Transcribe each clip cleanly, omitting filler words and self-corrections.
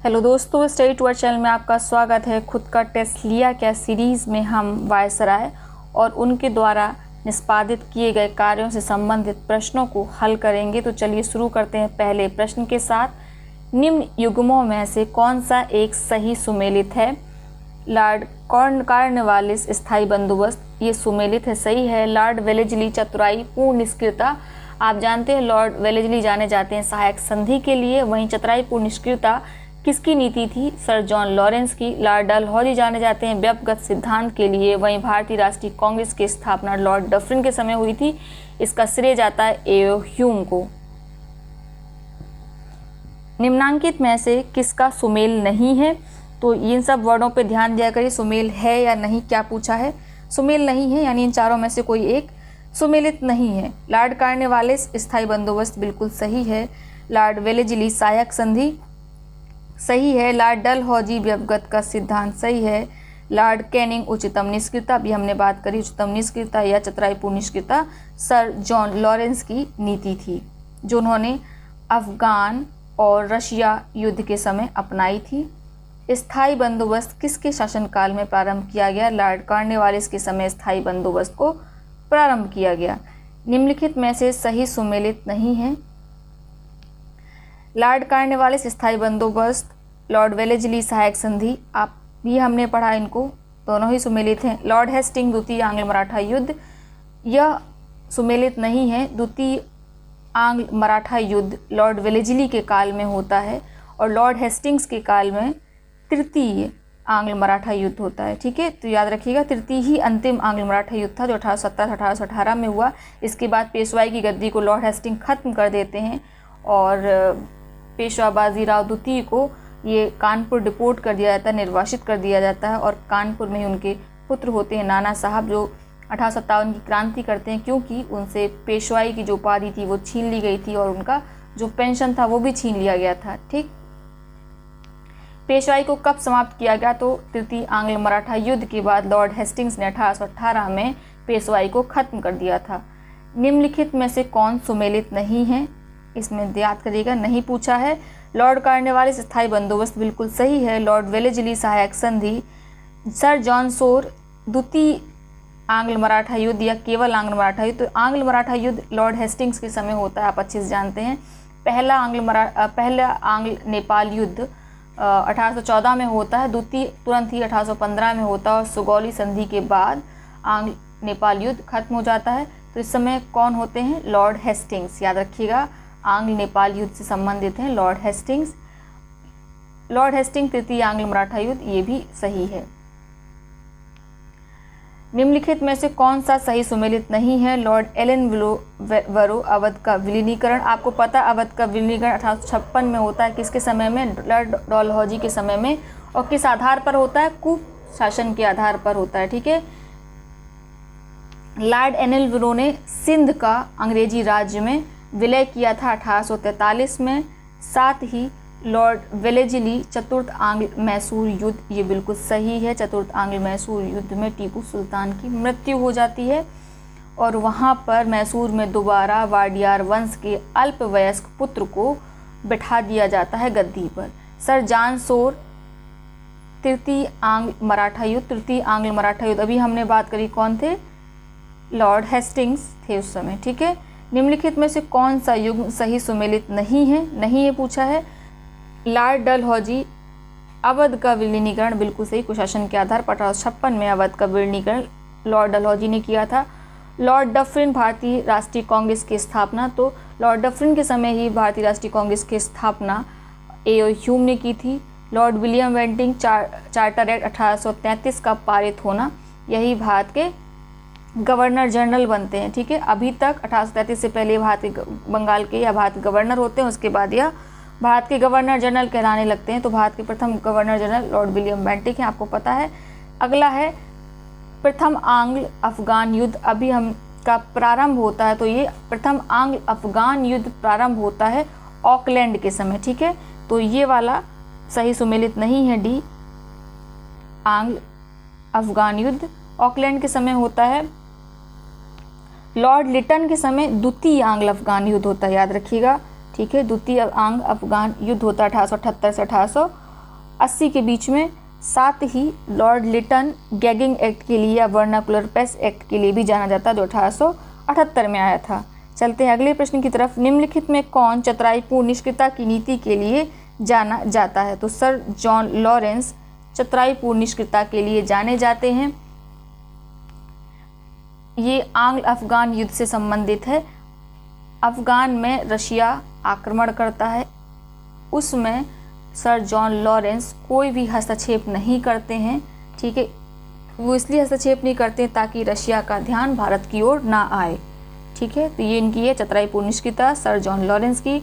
Hello दोस्तों, study टूअर channel में आपका स्वागत है। खुद का टेस्ट लिया क्या सीरीज़ में हम वायसराय और उनके द्वारा निष्पादित किए गए कार्यों से संबंधित प्रश्नों को हल करेंगे। तो चलिए शुरू करते हैं पहले प्रश्न के साथ। निम्न युग्मों में से कौन सा एक सही सुमेलित है? लॉर्ड कॉर्नवालिस स्थायी बंदोबस्त, ये सुमेलित है, सही है। लॉर्ड वेलेस्ली चतुराई पूर्ण निष्क्रियता, आप जानते हैं लॉर्ड वेलेस्ली जाने जाते हैं सहायक संधि के लिए, वहीं चतुराई पूर्ण निष्क्रियता किसकी नीति थी? सर जॉन लॉरेंस की। लॉर्ड डलहौजी जाने जाते हैं व्यक्तिगत सिद्धांत के लिए, वहीं भारतीय राष्ट्रीय कांग्रेस की स्थापना लॉर्ड डफरिन के समय हुई थी। इसका श्रेय जाता है ए.ओ. ह्यूम को। निम्नांकित में से किसका सुमेल नहीं है? तो इन सब वर्डों पे ध्यान दिया करिए, सुमेल है या नहीं, क्या पूछा है। सुमेल नहीं है यानी इन चारों में से कोई एक सुमेलित नहीं है। लॉर्ड कॉर्नवालिस स्थायी बंदोबस्त बिल्कुल सही है। लॉर्ड वेलेस्ली सहायक संधि सही है। लॉर्ड डलहौजी व्यक्तिगत का सिद्धांत सही है। लॉर्ड कैनिंग उच्चतम निष्क्रियता, अभी हमने बात करी उच्चतम निष्क्रियता या चतुराई पूर्ण निष्क्रियता सर जॉन लॉरेंस की नीति थी, जो उन्होंने अफगान और रशिया युद्ध के समय अपनाई थी। स्थायी बंदोबस्त किसके शासनकाल में प्रारंभ किया गया? लॉर्ड कॉर्नवालिस के समय स्थायी बंदोबस्त को प्रारंभ किया गया। निम्नलिखित में से सही सुमेलित नहीं है। लॉर्ड कॉर्नवालिस स्थायी बंदोबस्त, लॉर्ड वेलेस्ली सहायक संधि, आप भी हमने पढ़ा, इनको दोनों ही सुमेलित हैं। लॉर्ड हेस्टिंग द्वितीय आंग्ल मराठा युद्ध, यह सुमेलित नहीं है। द्वितीय आंग्ल मराठा युद्ध लॉर्ड वेलेस्ली के काल में होता है और लॉर्ड हेस्टिंग्स के काल में तृतीय आंग्ल मराठा युद्ध होता है। ठीक है, तो याद रखिएगा तृतीय ही अंतिम आंग्ल मराठा युद्ध था जो 1817-1818 में हुआ। इसके बाद पेशवाई की गद्दी को लॉर्ड हेस्टिंग खत्म कर देते हैं और पेशवा बाजीराव द्वितीय को ये कानपुर डिपोर्ट कर दिया जाता है, निर्वासित कर दिया जाता है और कानपुर में ही उनके पुत्र होते हैं नाना साहब, जो 1857 की क्रांति करते हैं, क्योंकि उनसे पेशवाई की जो उपाधि थी वो छीन ली गई थी और उनका जो पेंशन था वो भी छीन लिया गया था। ठीक, पेशवाई को कब समाप्त किया गया? तो तृतीय आंग्ल मराठा युद्ध के बाद लॉर्ड हेस्टिंग्स ने 1818 में पेशवाई को खत्म कर दिया था। निम्नलिखित में से कौन सुमेलित नहीं है? इसमें याद करिएगा, नहीं पूछा है। लॉर्ड कॉर्नवालिस स्थायी बंदोबस्त बिल्कुल सही है। लॉर्ड वेलेस्ली सहायक संधि, सर जॉन सोर द्वितीय आंग्ल मराठा युद्ध या केवल आंग्ल मराठा युद्ध, तो आंग्ल मराठा युद्ध लॉर्ड हेस्टिंग्स के समय होता है, आप अच्छे से जानते हैं। पहला आंग्ल नेपाल युद्ध 1814 में होता है, द्वितीय तुरंत ही 1815 में होता है और सुगौली संधि के बाद आंग्ल नेपाल युद्ध खत्म हो जाता है। तो इस समय कौन होते हैं? लॉर्ड हेस्टिंग्स, याद रखिएगा, आंग्ल नेपाल युद्ध से संबंधित हैं लॉर्ड हेस्टिंग्स। लॉर्ड हेस्टिंग तृतीय आंग्ल मराठा युद्ध, ये भी सही है। निम्नलिखित में से कौन सा सही सुमेलित नहीं है? लॉर्ड एलन वरो अवध का विलीनीकरण, आपको पता अवध का विलीनीकरण 1856 में होता है, किसके समय में? लॉर्ड डलहौजी के समय में। और किस आधार पर होता है? कुशासन के आधार पर होता है। ठीक है, लॉर्ड एलन वरो ने सिंध का अंग्रेजी राज्य में विलय किया था 1843 में। साथ ही लॉर्ड वेलेस्ली चतुर्थ आंग्ल मैसूर युद्ध, ये बिल्कुल सही है। चतुर्थ आंग्ल मैसूर युद्ध में टीपू सुल्तान की मृत्यु हो जाती है और वहाँ पर मैसूर में दोबारा वाडियार वंश के अल्पवयस्क पुत्र को बिठा दिया जाता है गद्दी पर। सर जॉन सोर तृतीय आंग्ल मराठा युद्ध, तृतीय आंग्ल मराठा युद्ध, अभी हमने बात करी, कौन थे? लॉर्ड हेस्टिंग्स थे उस समय। ठीक है, निम्नलिखित में से कौन सा युग्म सही सुमेलित नहीं है? नहीं, ये पूछा है। लॉर्ड डलहौजी अवध का विलीनीकरण बिल्कुल सही, कुशासन के आधार पर 1856 में अवध का विलीनीकरण लॉर्ड डलहौजी ने किया था। लॉर्ड डफरिन भारतीय राष्ट्रीय कांग्रेस की स्थापना, तो लॉर्ड डफरिन के समय ही भारतीय राष्ट्रीय कांग्रेस की स्थापना ए.ओ. ह्यूम ने की थी। Lord William Bentinck Charter Act 1833 का पारित होना, यही भारत के गवर्नर जनरल बनते हैं। ठीक है, अभी तक 1833 से पहले भारत के बंगाल के या भारत के गवर्नर होते हैं, उसके बाद यह भारत के गवर्नर जनरल कहलाने लगते हैं। तो भारत के प्रथम governor general Lord William Bentinck हैं, आपको पता है। अगला है प्रथम आंग्ल अफगान युद्ध, अभी हम का प्रारंभ होता है, तो ये प्रथम आंग्ल अफगान युद्ध प्रारंभ होता है ऑकलैंड के समय। ठीक है, तो ये वाला सही सुमेलित नहीं है, डी आंग्ल अफगान युद्ध ऑकलैंड के समय होता है। लॉर्ड लिटन के समय द्वितीय आंग्ल अफगान युद्ध होता है, याद रखिएगा। ठीक है, द्वितीय आंग्ल अफगान युद्ध होता है 1878 से 1879 80 के बीच में। साथ ही लॉर्ड लिटन गैगिंग एक्ट के लिए या वर्नाकुलर पेस्ट एक्ट के लिए भी जाना जाता है, जो 1878 में आया था। चलते हैं अगले प्रश्न की तरफ। निम्नलिखित में कौन चतुराईपूर्ण निष्क्रियता की नीति के लिए जाना जाता है? तो सर जॉन लॉरेंस चतुराईपूर्ण निष्क्रियता के लिए जाने जाते हैं। ये आंग्ल अफगान युद्ध से संबंधित है। अफगान में रशिया आक्रमण करता है, उसमें सर जॉन लॉरेंस कोई भी हस्तक्षेप नहीं करते हैं। ठीक है, वो इसलिए हस्तक्षेप नहीं करते ताकि रशिया का ध्यान भारत की ओर ना आए। ठीक है, तो ये इनकी है चतुराईपूर्ण निष्क्रियता सर जॉन लॉरेंस की।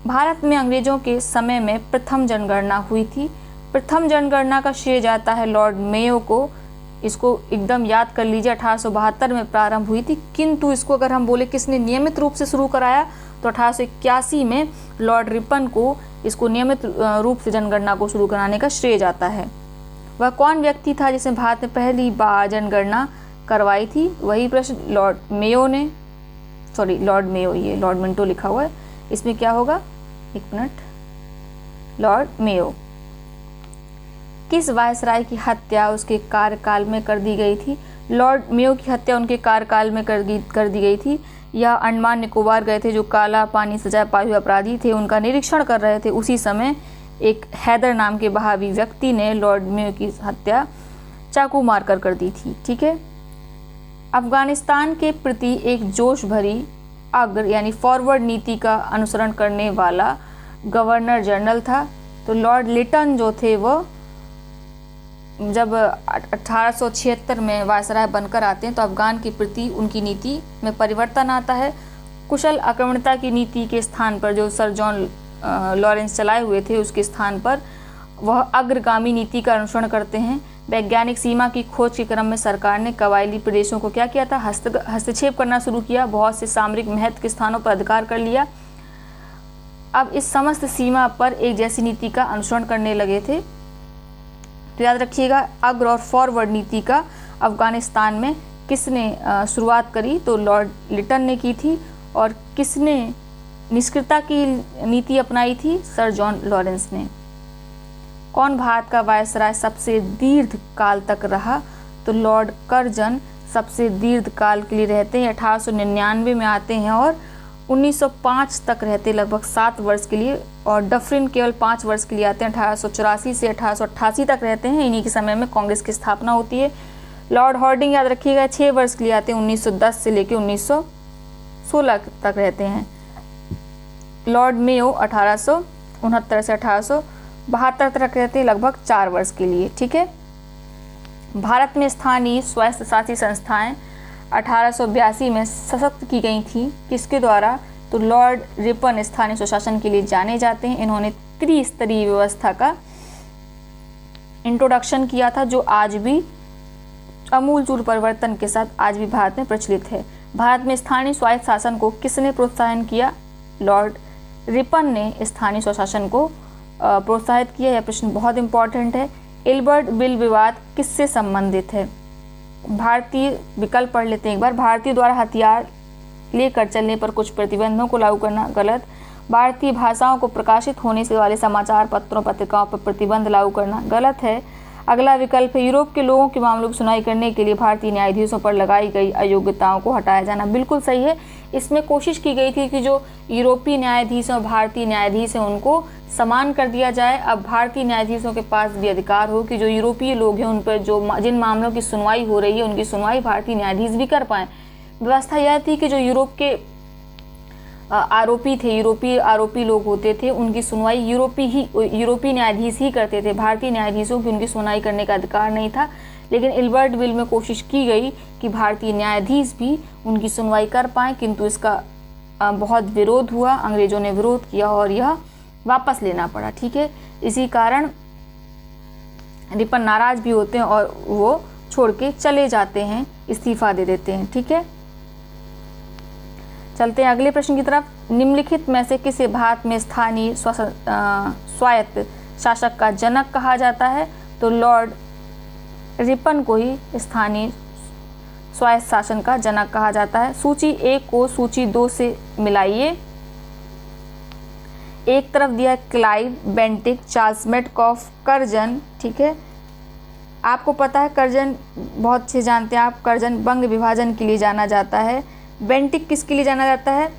भारत में अंग्रेजों के समय में प्रथम जनगणना हुई थी। प्रथम जनगणना का श्रेय जाता है लॉर्ड मेयो को। इसको एकदम याद कर लीजिए, 1872 में प्रारंभ हुई थी, किंतु इसको अगर हम बोले किसने नियमित रूप से शुरू कराया तो 1881 में लॉर्ड रिपन को इसको नियमित रूप से जनगणना को शुरू कराने का श्रेय जाता है। वह कौन व्यक्ति था जिसने भारत में पहली बार जनगणना करवाई थी? वही प्रश्न लॉर्ड मेयो ने, सॉरी लॉर्ड मेयो, ये लॉर्ड मिंटो लिखा हुआ है, इसमें क्या होगा, एक मिनट, लॉर्ड मेयो। किस वायसराय की हत्या उसके कार्यकाल में कर दी गई थी? लॉर्ड मेयो की हत्या उनके कार्यकाल में कर दी गई थी। यह अंडमान निकोबार गए थे, जो काला पानी सजा पाए हुए अपराधी थे, उनका निरीक्षण कर रहे थे। उसी समय एक हैदर नाम के बहावी व्यक्ति ने लॉर्ड मेयो की हत्या चाकू मारकर कर दी थी। ठीक है, अफगानिस्तान के प्रति एक जोश भरी अग्र यानी फॉरवर्ड नीति का अनुसरण करने वाला गवर्नर जनरल था। तो लॉर्ड लिटन जो थे वो जब 1876 में वायसराय बनकर आते हैं तो अफगान के प्रति उनकी नीति में परिवर्तन आता है। कुशल आक्रमणता की नीति के स्थान पर जो सर जॉन लॉरेंस चलाए हुए थे उसके स्थान पर वह अग्रगामी नीति का अनुसरण करते हैं। वैज्ञानिक सीमा की खोज के क्रम में सरकार ने कबायली प्रदेशों को क्या किया था, हस्तक्षेप करना शुरू किया, बहुत से सामरिक महत्व के स्थानों पर अधिकार कर लिया। अब इस समस्त सीमा पर एक जैसी नीति का अनुसरण करने लगे थे। तो याद रखिएगा, अग्र और फॉरवर्ड नीति का अफगानिस्तान में किसने शुरुआत करी? तो लॉर्ड लिटन ने की थी। और किसने निष्क्रियता की नीति अपनाई थी? सर जॉन लॉरेंस ने। कौन भारत का वायसराय सबसे दीर्घ काल तक रहा? तो लॉर्ड कर्जन सबसे दीर्घ काल के लिए रहते हैं, 1899 में आते हैं और 1905 तक रहते, लगभग 7 वर्ष के लिए। और डफरिन केवल 5 वर्ष के लिए आते हैं, 1884 से 1888 तक रहते हैं। इन्हीं के समय में कांग्रेस की स्थापना होती है। लॉर्ड हॉर्डिंग याद रखिएगा 6 वर्ष के लिए आते हैं, 1910 से लेकर 1916 तक रहते हैं। लॉर्ड मेयो 1869 से 1872 तक रहते हैं, लगभग 4 वर्ष के लिए। ठीक है, भारत में स्थानीय स्वायत्त शासी संस्थाएं 1882 में सशक्त की गई थी। किसके द्वारा? तो लॉर्ड रिपन स्थानीय स्वशासन के लिए जाने जाते हैं। इन्होंने त्रिस्तरीय व्यवस्था का इंट्रोडक्शन किया था, जो आज भी अमूलचूल परिवर्तन के साथ आज भी भारत में प्रचलित है। भारत में स्थानीय स्वायत्त शासन को किसने प्रोत्साहन किया? लॉर्ड रिपन ने स्थानीय स्वशासन को प्रोत्साहित किया। यह प्रश्न बहुत इंपॉर्टेंट है। इल्बर्ट बिल विवाद किससे संबंधित है? भारतीय विकल्प पढ़ लेते हैं एक बार। भारतीय द्वारा हथियार लेकर चलने पर कुछ प्रतिबंधों को लागू करना, गलत। भारतीय भाषाओं को प्रकाशित होने से वाले समाचार पत्रों पत्रिकाओं पर प्रतिबंध लागू करना, गलत है। अगला विकल्प है यूरोप के लोगों के मामलों की सुनवाई करने के लिए भारतीय न्यायाधीशों पर लगाई गई अयोग्यताओं को हटाया जाना, बिल्कुल सही है। इसमें कोशिश की गई थी कि जो यूरोपीय न्यायाधीश और भारतीय न्यायाधीश हैं उनको समान कर दिया जाए। अब भारतीय न्यायाधीशों के पास भी अधिकार हो कि जो यूरोपीय लोग हैं उन पर जिन मामलों की सुनवाई हो रही है उनकी सुनवाई भारतीय न्यायाधीश भी कर पाएँ। व्यवस्था यह थी कि जो यूरोप के आरोपी थे, यूरोपीय आरोपी लोग होते थे, उनकी सुनवाई यूरोपीय न्यायाधीश ही करते थे। भारतीय न्यायाधीशों की उनकी सुनवाई करने का अधिकार नहीं था। लेकिन इल्बर्ट बिल में कोशिश की गई कि भारतीय न्यायाधीश भी उनकी सुनवाई कर पाएँ, किंतु इसका बहुत विरोध हुआ। अंग्रेजों ने विरोध किया और यह वापस लेना पड़ा। ठीक है, इसी कारण रिपन नाराज भी होते हैं और वो छोड़ के चले जाते हैं, इस्तीफा दे देते हैं। ठीक है, चलते हैं अगले प्रश्न की तरफ। निम्नलिखित में से किसे भारत में स्थानीय स्वायत्त शासक का जनक कहा जाता है? तो लॉर्ड रिपन को ही स्थानीय स्वायत्त शासन का जनक कहा जाता है। सूची 1 को सूची 2 से मिलाइए। एक तरफ दिया है Clive, Bentinck, Charles Metcalfe, Curzon, ठीक है। आपको पता है कर्जन बहुत अच्छे जानते हैं आप, कर्जन बंग विभाजन के लिए जाना जाता है। बेंटिक किसके लिए जाना जाता है?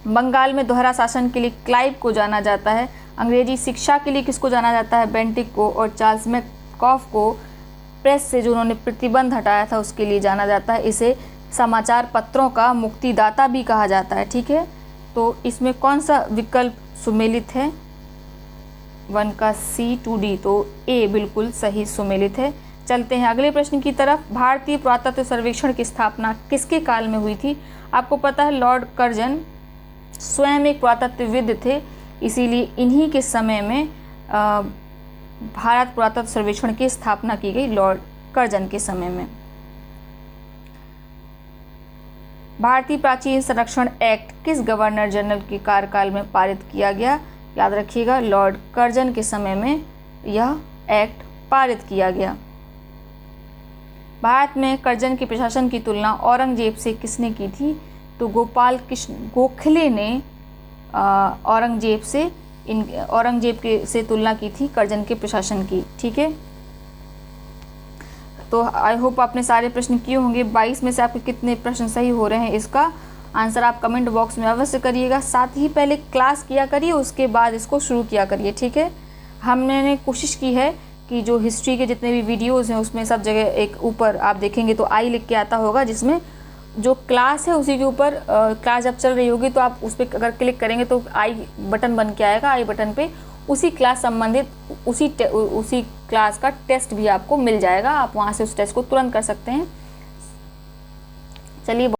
बंगाल में दोहरा शासन के लिए क्लाइव को जाना जाता है। अंग्रेजी शिक्षा के लिए किसको जाना जाता है? बेंटिक को। और चार्ल्स मेटकॉफ को प्रेस से जो उन्होंने प्रतिबंध हटाया था उसके लिए जाना जाता है। इसे समाचार पत्रों का मुक्तिदाता भी कहा जाता है, ठीक है। तो इसमें कौन सा विकल्प सुमेलित है? 1 का C, 2D, तो A बिल्कुल सही सुमेलित है। चलते हैं अगले प्रश्न की तरफ। भारतीय पुरातत्व सर्वेक्षण की स्थापना किसके काल में हुई थी? आपको पता है लॉर्ड कर्जन स्वयं एक पुरातत्वविद थे, इसीलिए इन्हीं के समय में भारत पुरातत्व सर्वेक्षण की स्थापना की गई, लॉर्ड कर्जन के समय में। भारतीय प्राचीन संरक्षण एक्ट किस गवर्नर जनरल के कार्यकाल में पारित किया गया? याद रखिएगा, लॉर्ड कर्जन के समय में यह एक्ट पारित किया गया। भारत में कर्जन के प्रशासन की तुलना औरंगजेब से किसने की थी? तो गोपाल कृष्ण गोखले ने औरंगजेब से तुलना की थी कर्जन के प्रशासन की, ठीक है। तो आई होप आपने सारे प्रश्न किए होंगे। 22 में से आपके कितने प्रश्न सही हो रहे हैं, इसका आंसर आप कमेंट बॉक्स में अवश्य करिएगा। साथ ही पहले क्लास किया करिए, उसके बाद इसको शुरू किया करिए, ठीक है। हमने कोशिश की है कि जो हिस्ट्री के जितने भी वीडियोज़ हैं उसमें सब जगह एक ऊपर आप देखेंगे तो आई लिख के आता होगा, जिसमें जो क्लास है उसी के ऊपर क्लास जब चल रही होगी तो आप उस पर अगर क्लिक करेंगे तो आई बटन बन के आएगा। आई बटन पे उसी क्लास संबंधित उसी क्लास का टेस्ट भी आपको मिल जाएगा। आप वहाँ से उस टेस्ट को तुरंत कर सकते हैं। चलिए।